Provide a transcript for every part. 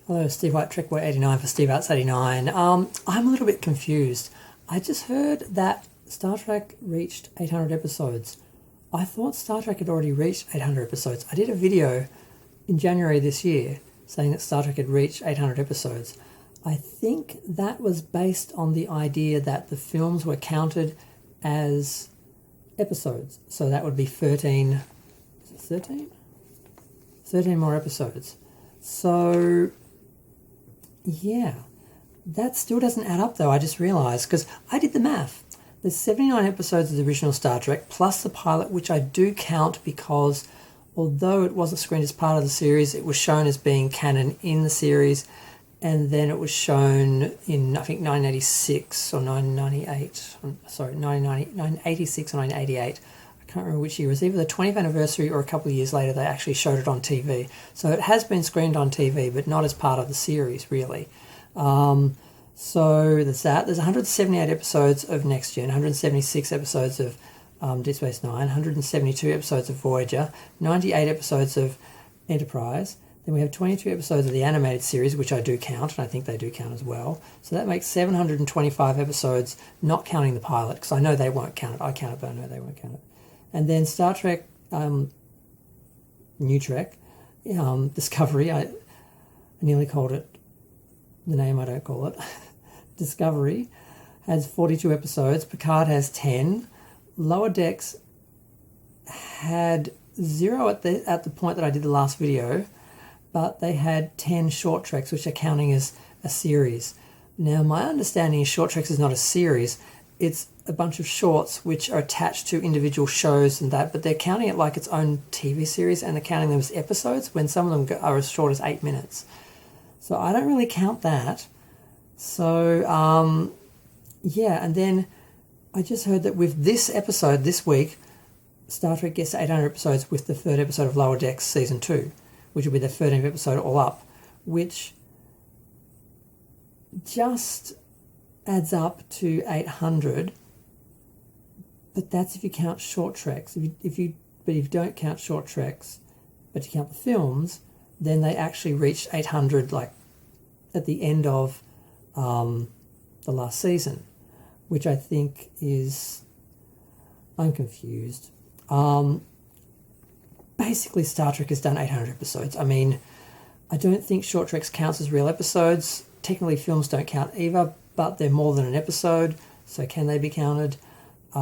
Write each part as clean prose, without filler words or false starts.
Hello, Steve White, TrekBoy89 for Steve Outs89. I'm a little bit confused. I just heard that Star Trek reached 800 episodes. I thought Star Trek had already reached 800 episodes. I did a video in January this year saying that Star Trek had reached 800 episodes. I think that was based on the idea that the films were counted as episodes. So that would be 13... Is it 13? 13 more episodes. So... yeah, that still doesn't add up though, I just realised, because I did the math. There's 79 episodes of the original Star Trek, plus the pilot, which I do count because although it wasn't screened as part of the series, it was shown as being canon in the series, and then it was shown in, I think, 1986 or 1998, sorry, 1986 or 1988. I can't remember which year. It was either the 20th anniversary or a couple of years later they actually showed it on TV. So it has been screened on TV, but not as part of the series, really. So there's that. There's 178 episodes of Next Gen, 176 episodes of Deep Space Nine, 172 episodes of Voyager, 98 episodes of Enterprise. Then we have 22 episodes of the animated series, which I do count, and I think they do count as well. So that makes 725 episodes, not counting the pilot, because I know they won't count it. I count it, but I know they won't count it. And then Star Trek, New Trek, Discovery, I nearly called it the name I don't call it. Discovery has 42 episodes. Picard has 10. Lower Decks had 0 at the point that I did the last video, but they had 10 short treks, which are counting as a series. Now, my understanding is short treks is not a series. It's a bunch of shorts which are attached to individual shows and that, but they're counting it like its own TV series, and they're counting them as episodes when some of them are as short as 8 minutes. So I don't really count that. So, yeah, and then I just heard that with this episode this week, Star Trek gets to 800 episodes with the 3rd episode of Lower Decks Season 2, which will be the 13th episode all up, which just adds up to 800, but that's if you count short treks. If you don't count short treks, but you count the films, then they actually reached 800 like at the end of the last season, which I think is... I'm confused. Basically, Star Trek has done 800 episodes. I mean, I don't think short treks counts as real episodes. Technically, films don't count either, but they're more than an episode, so can they be counted? There's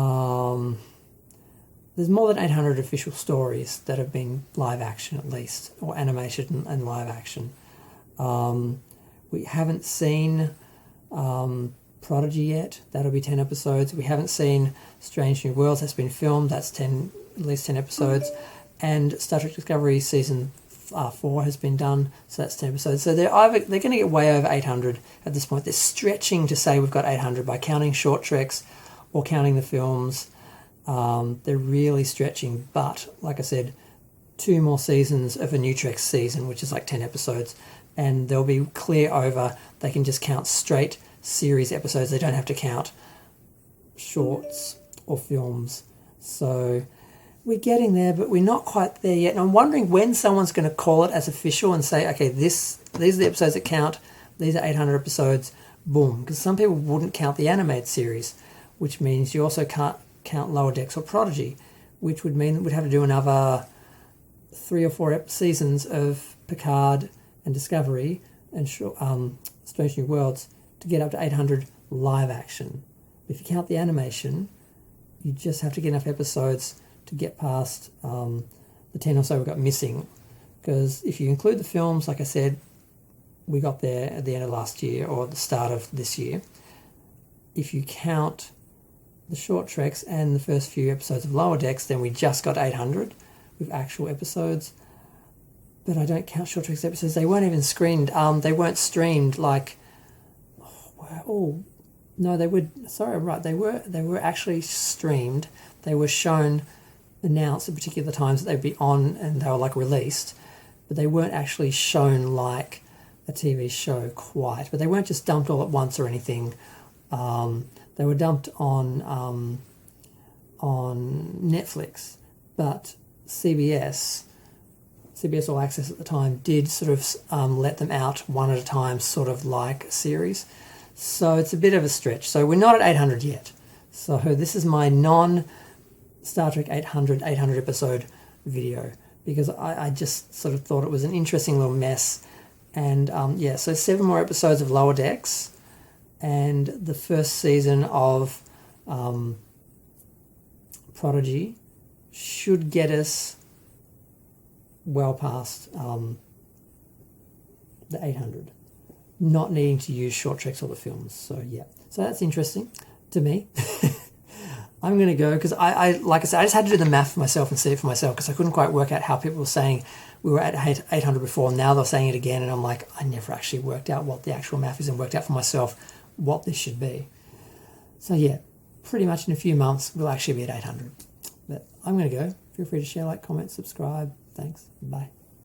more than 800 official stories that have been live action, at least, or animation and live action. We haven't seen Prodigy yet. That'll be 10 episodes. We haven't seen Strange New Worlds. That's been filmed. That's at least 10 episodes. And Star Trek Discovery Season 4 has been done, so that's 10 episodes. So they're going to get way over 800 at this point. They're stretching to say we've got 800 by counting short treks or counting the films. They're really stretching, but like I said, 2 more seasons of a New Trek season, which is like 10 episodes, and they'll be clear over. They can just count straight series episodes. They don't have to count shorts or films. So we're getting there, but we're not quite there yet. And I'm wondering when someone's going to call it as official and say, okay, these are the episodes that count. These are 800 episodes. Boom. Because some people wouldn't count the animated series, which means you also can't count Lower Decks or Prodigy, which would mean that we'd have to do another 3 or 4 seasons of Picard and Discovery and Strange New Worlds to get up to 800 live action. If you count the animation, you just have to get enough episodes to get past the 10 or so we've got missing. Because if you include the films, like I said, we got there at the end of last year or at the start of this year. If you count the short treks and the first few episodes of Lower Decks, then we just got 800 with actual episodes. But I don't count short treks episodes. They weren't even screened. They weren't streamed like... Oh, no, they were... Sorry, I'm right. They were actually streamed. They were shown, announced at particular times that they'd be on, and they were like released. But they weren't actually shown like a TV show quite. But they weren't just dumped all at once or anything. They were dumped on Netflix, but CBS CBS All Access at the time did sort of let them out one at a time, sort of like a series. So it's a bit of a stretch. So we're not at 800 yet. So this is my non-Star Trek 800 episode video, because I just sort of thought it was an interesting little mess. And yeah, so 7 more episodes of Lower Decks, and the first season of Prodigy should get us well past the 800, not needing to use short treks or the films. So yeah, so that's interesting to me. I'm going to go, because I like I said, I just had to do the math for myself and see it for myself, because I couldn't quite work out how people were saying we were at 800 before. Now they're saying it again, and I'm like, I never actually worked out what the actual math is and worked out for myself what this should be. So yeah, pretty much in a few months we'll actually be at 800. But I'm going to go. Feel free to share, like, comment, subscribe. Thanks. Bye.